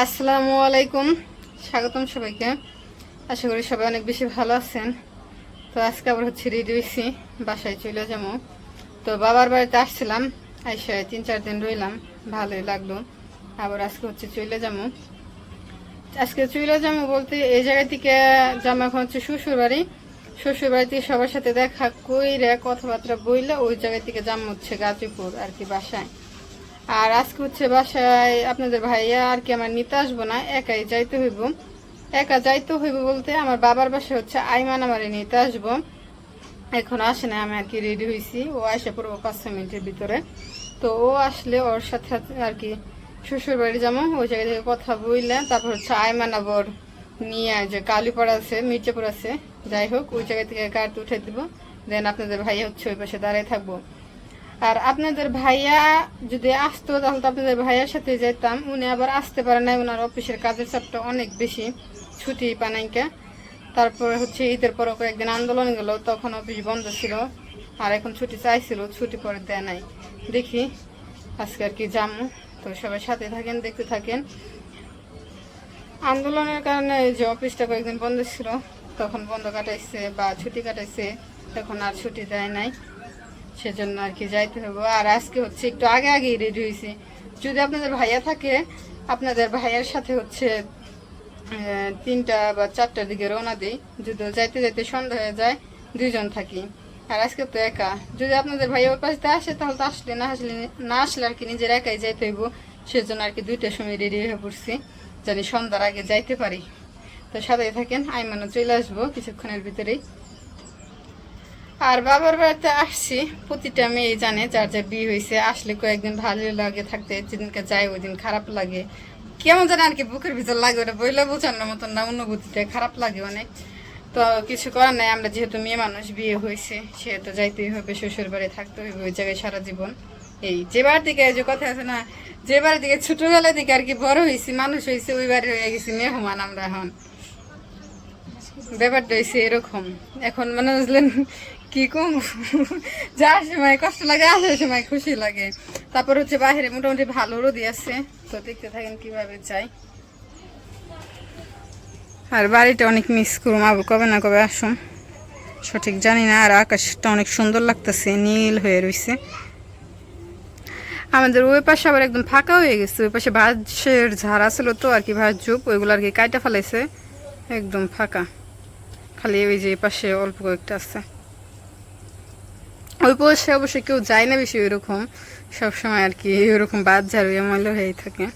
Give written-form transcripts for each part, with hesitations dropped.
আসসালামু আলাইকুম, স্বাগতম সবাইকে। আশা করি সবাই অনেক বেশি ভালো আছেন। তো আজকে আবার হচ্ছে রেডি হয়েছি, বাসায় চলে যাবো। তো বাবার বাড়িতে আসছিলাম, আইসা 3-4 দিন রইলাম, ভালোই লাগলো। আবার আজকে হচ্ছে চলে যাবো। আজকে চলে যাবো বলতে এই জায়গা থেকে যাবো এখন হচ্ছে শ্বশুর বাড়ি। শ্বশুর বাড়িতে সবার সাথে দেখা কইরা কথাবার্তা বইলে ওই জায়গা থেকে যাবো হচ্ছে গাজীপুর আর কি বাসায়। আর আজকে হচ্ছে বাসায় আপনাদের ভাইয়া আর কি আমার নিতে আসবো না, একাই যাইতে হইব। একা যাইতে হইব বলতে আমার বাবার বাসায় হচ্ছে আইমান আমারে নিতে আসবো। এখন আসে না, আমি আর কি রেডি হয়েছি, ও আসে পড়বো 5-6 মিনিটের ভিতরে। তো ও আসলে ওর সাথে আর কি শ্বশুর বাড়ি যাবো, ওই জায়গা থেকে কথা বললে তারপর হচ্ছে আইমান আবার নিয়ে যে কালীপাড়া আছে মির্জাপুর আছে, যাই হোক ওই জায়গা থেকে কার্ড উঠে দিব। দেন আপনাদের ভাইয়া হচ্ছে ওই পাশে দাঁড়িয়ে থাকবো। আর আপনাদের ভাইয়া যদি আসতো তাহলে তো আপনাদের ভাইয়ার সাথে যেতাম। উনি আবার আসতে পারে না, ওনার অফিসের কাজের চাপটা অনেক বেশি, ছুটি পানাইকা। তারপরে হচ্ছে ঈদের পর কয়েকদিন আন্দোলন গেল, তখন অফিস বন্ধ ছিল। আর এখন ছুটি চাইছিল, ছুটি পরে দেয় নাই। দেখি আজকে আর কি যাবো। তো সবাই সাথে থাকেন, দেখতে থাকেন। আন্দোলনের কারণে যে অফিসটা কয়েকদিন বন্ধ ছিল, তখন বন্ধ কাটাইছে বা ছুটি কাটাইছে, তখন আর ছুটি দেয় নাই। সেজন্য আর কি যাইতে হবে। আর আজকে হচ্ছে একটু আগে আগেই রেডি হয়েছি। যদি আপনাদের ভাইয়া থাকে, আপনাদের ভাইয়ার সাথে হচ্ছে 3টা বা 4টার দিকে রওনা দিই। যদি যাইতে যাইতে সন্ধ্যা হয়ে যায়, 2জন থাকি। আর আজকে তো একা। যদি আপনাদের ভাইয়া ওর পাশে আসে তাহলে তো আসলে, না আসলে আর কি নিজের একাই যাইতে হইব। সেজন্য আর কি 2টার সময় রেডি হয়ে পড়ছি, জানি সন্ধ্যার আগে যাইতে পারি। তো সাথে থাকেন, আইমানও চলে আসবো কিছুক্ষণের ভিতরেই। আর বাবার বাড়িতে আসছি, প্রতিটা মেয়ে জানে যার যা বিয়ে হয়েছে আসলে কয়েকদিন ভালো লাগে থাকতে, যেদিনকে যায় ওই দিন খারাপ লাগে। কেমন জানে আর কি বুকের ভিতর লাগে, ওটা বইলে বোঝানোর মতন না, অনুভূতিটা খারাপ লাগে অনেক। তো কিছু করার নাই, আমরা যেহেতু মেয়ে মানুষ, বিয়ে হয়েছে সেহেতু যাইতেই হবে, শ্বশুর বাড়ি থাকতে হইবে ওই জায়গায় সারা জীবন। এই যে বাড়ির দিকে যে কথা আছে না, যে বাড়ির দিকে ছোটবেলার দিকে আর কি বড় হয়েছি, মানুষ হয়েছে, ওই বাড়ি হয়ে গেছি মেহমান আমরা। এখন ব্যাপারটা হয়েছে এরকম। এখন মানে বুঝলেন কি কম, যাওয়ার সময় কষ্ট লাগে, আসার সময় খুশি লাগে। তারপর হচ্ছে বাইরে মোটামুটি ভালো রোদই আছে। তো দেখতে থাকেন কিভাবে যাই। আর বাড়িটা অনেক মিস করুম, আবু কবে না কবে আসুন সঠিক জানি না। আর আকাশটা অনেক সুন্দর লাগতেছে, নীল হয়ে রয়েছে। আমাদের ওই পাশে আবার একদম ফাঁকা হয়ে গেছে, ওই পাশে ভাঁজের ঝাড় ছিল তো আর কি, ভাঁজ ঝুপ ওইগুলো আর কি কাইটা ফেলাইছে, একদম ফাঁকা। খালি ওই যে পাশে অল্প কয়েকটা আছে। ওই পাশে অবশ্যই কেউ যায় না বেশি ওইরকম, সবসময় আর কি ওইরকম বাদ ঝাড়ু ময়লা হয়েই থাকে।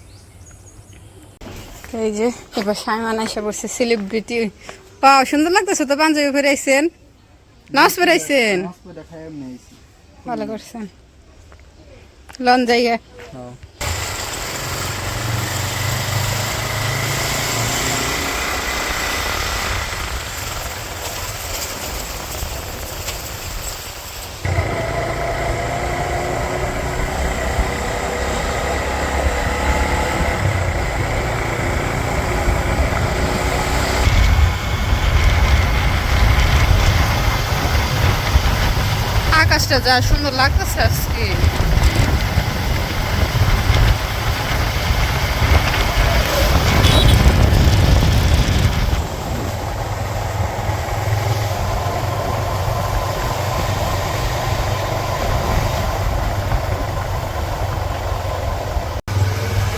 এই যে এবার সাইমান এসে বসছে, সেলিব্রিটি। পাও সুন্দর লাগতেছে তো, পাঞ্জাবি পরে আইছেন, নাচ পরে আইছেন, ভালো করছেন। লন জায়গা আকাশটা যা সুন্দর লাগতেছে আজকে।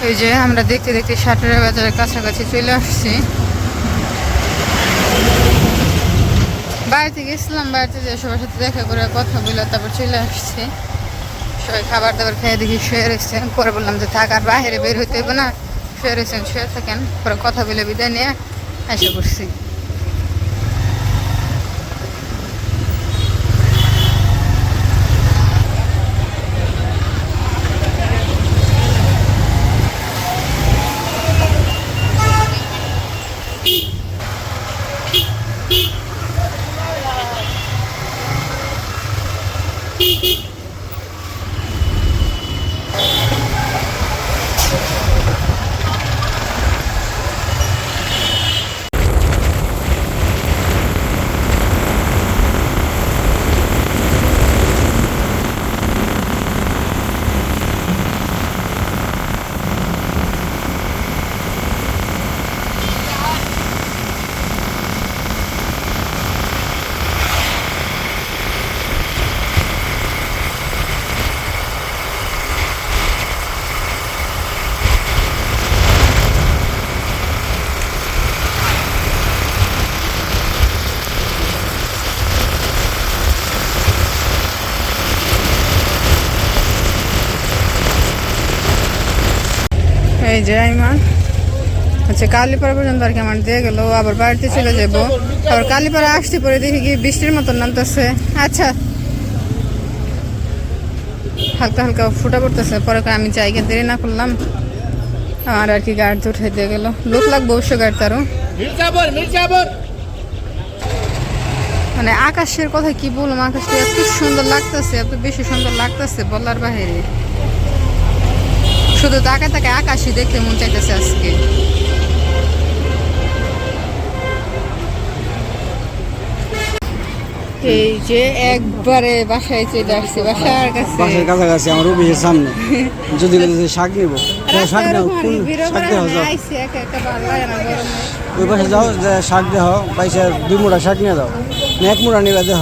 এই যে আমরা দেখতে দেখতে সাটুরা বাজারের কাছাকাছি চলে আসছি। বাড়িতে গেছিলাম, বাড়িতে যে সবার সাথে দেখা করে কথা বলে তারপর চলে আসছি। সবাই খাবার দাবার খেয়ে দেখি শুয়ে রয়েছেন। পরে বললাম যে থাক, আর বাইরে বের হইতে হবে না, শুয়ে রয়েছেন, শুয়ে থাকেন। পরে কথা বলে বিদায় নিয়ে এসে পড়ছি। এই যে আইমান হচ্ছে কালীপাড়া পর্যন্ত আর কি আমার দিয়ে গেল, আবার বাড়িতে চলে যাব। আবার কালীপাড়া আসতে পরে দেখি কি বৃষ্টির মতন নামতেছে। আচ্ছা হালকা হালকা ফুটা পড়তেছে, পরে আমি জায়গা দেরি না করলাম আর আর কি গাড়ি উঠে দিয়ে গেল। লোক লাগবে অবশ্য গাড়িতে আরো। মানে আকাশের কথা কি বললাম, আকাশটা এত সুন্দর লাগতেছে, এত বেশি সুন্দর লাগতেছে বলার বাহিরে। শুধু তাকে তাকে আকাশই দেখতে মন চাইতেছে আজকে। এই যে একবারে বাসায় চলে আসছি, বাসার কাছাকাছি আমার অফিসের সামনে। যদি শাক নিব শাক নাও, কোন শাক দেওয়া যাও ওই পাশে যাও, যে শাক দেহ পয়সা 2 মুঠা শাক নিয়ে দাও, 1 মুঠা নিবে দেহ।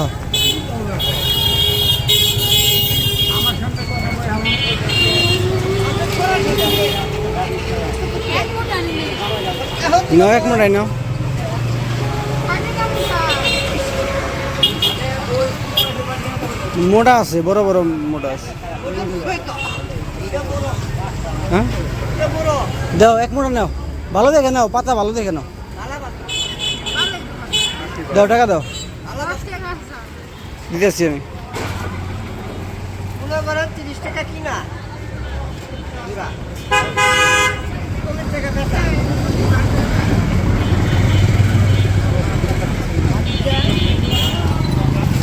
নাও 1 মুঠাই নাও। মোটা আছে, বড় বড় মোটা আছে। হ্যাঁ দাও 1 মুঠা নাও, ভালো দেখে নাও, পাতা ভালো দেখে নাও। দাও টাকা দাও, দিতেছি আমি। 30 টাকা কিনা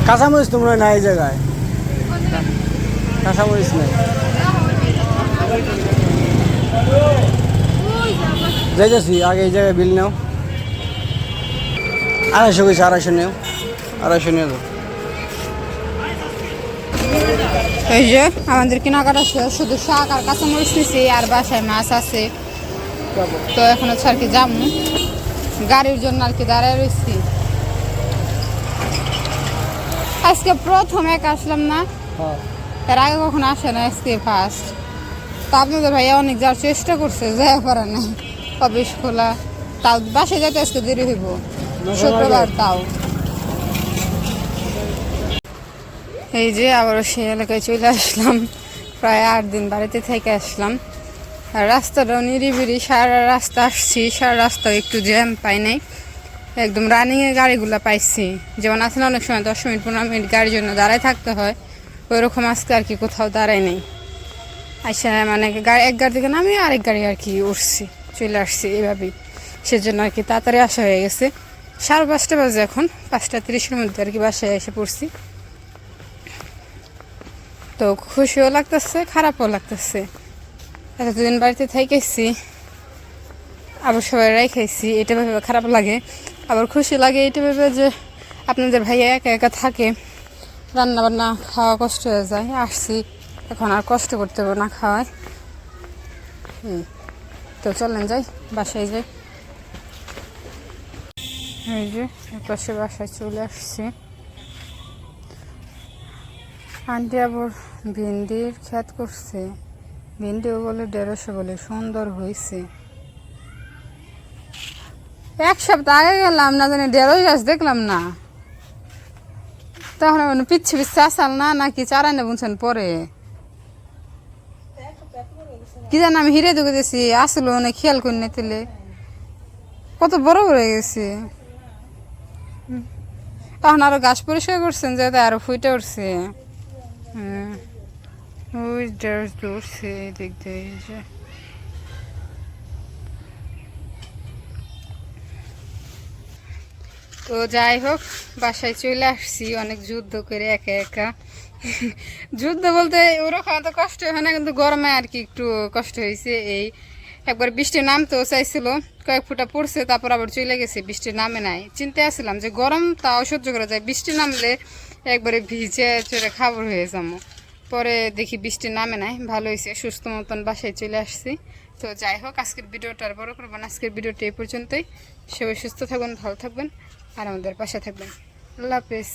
কাঁচামরিচ তোমরা নাই এই জায়গায়, কাঁচামরিচ নাই। যাইতেছি আগে এই জায়গায় বিল নাও। 250 কইছে, 250 নেও, 250 নিয়ে দাও। এই যে আমাদের কেনাকাটা শেষ, শুধু শাক আর কাঁচামরিচ নিছি, আর বাসায় মাছ আছে। তো এখন হচ্ছে আর কি যাবো গাড়ির জন্য আর কি দাঁড়ায় রয়েছি। আজকে প্রথম একা আসলাম না, এর আগে কখনো আসে না, আজকে ফার্স্ট। তো আপনাদের ভাইয়া অনেক যাওয়ার চেষ্টা করছে, যাওয়া পারে না, অফিস খোলা। তাও বাসে যাইতে আজকে দেরি হইব, শুক্রবার তাও। এই যে আবারও সেই এলাকায় চলে আসলাম, প্রায় 8 দিন বাড়িতে থেকে আসলাম। আর রাস্তাটাও নিরিবিরি, সারা রাস্তা আসছি, সারা রাস্তা একটু জ্যাম পাই নাই, একদম রানিংয়ে গাড়িগুলো পাইছি। যেমন আছে না অনেক সময় 10 মিনিট 15 মিনিট গাড়ির জন্য দাঁড়ায় থাকতে হয়, ওই রকম আজকে আর কি কোথাও দাঁড়ায় নেই। আচ্ছা মানে এক গাড়ি থেকে নামি আরেক গাড়ি আর কি উঠছি, চলে আসছি এইভাবেই। সেজন্য আর কি তাড়াতাড়ি আসা হয়ে গেছে। 5:30 বাজে এখন, 5:30-এর মধ্যে আর কি বাসায় এসে পড়ছি। তো খুশিও লাগতেছে, খারাপও লাগতেছে। এতদিন বাড়িতে থাইকেছি, আবার সবাই খাইছি, এটা ভেবে খারাপ লাগে, আবার খুশি লাগে এটা ভেবে যে আপনাদের ভাইয়া একা একা থাকে, রান্না বান্না খাওয়া কষ্ট হয়ে যায়। আসছি এখন আর কষ্ট করতে হবে না খাওয়ায়। তো চলেন যাই, বাসায় যাই। এই যে পাশে বাসায় চলে আসছি। আন্টি আবার ভিন্ডির খেত করছে, ভিন্ডিও বলে 150 বলে, সুন্দর হয়েছে। 1 সপ্তাহ আগে গেলাম না জানি 1.5 গাছ দেখলাম না, তখন পিচ্ছে পিচ্ছে আসাল না নাকি চারা নে বুঝছেন পরে কি জানি, আমি হিরে ঢুকে দিয়েছি, আসলো না খেয়াল করি না, তেলে কত বড় হয়ে গেছে। তখন আরো গাছ পরিষ্কার করছেন যাতে আরো ফুটে উঠছে। ওই ড্রেস ধরছে দেখতে। তো যাই হোক বাসায় চলে আসছি, অনেক যুদ্ধ করে একা একা। যুদ্ধ বলতে ওরকম এত কষ্ট হয় না, কিন্তু গরমে আর কি একটু কষ্ট হয়েছে। এই একবার বৃষ্টি নামতেও চাইছিল, কয়েক ফুটা পড়ছে, তারপর আবার চলে গেছে, বৃষ্টি নামে নাই। চিন্তা আসছিলাম যে গরম তাও সহ্য করা যায়, বৃষ্টি নামলে একবারে ভিজে চড়ে খাবার হয়ে যাবো। পরে দেখি বৃষ্টি নামে নাই, ভালো হয়েছে, সুস্থ মতন বাসায় চলে আসছি। তো যাই হোক আজকের ভিডিওটা আর বড় করবো না, আজকের ভিডিওটা এই পর্যন্তই। সবাই সুস্থ থাকবেন, ভালো থাকবেন, আর আমাদের পাশে থাকবেন। আল্লাহ হাফেজ।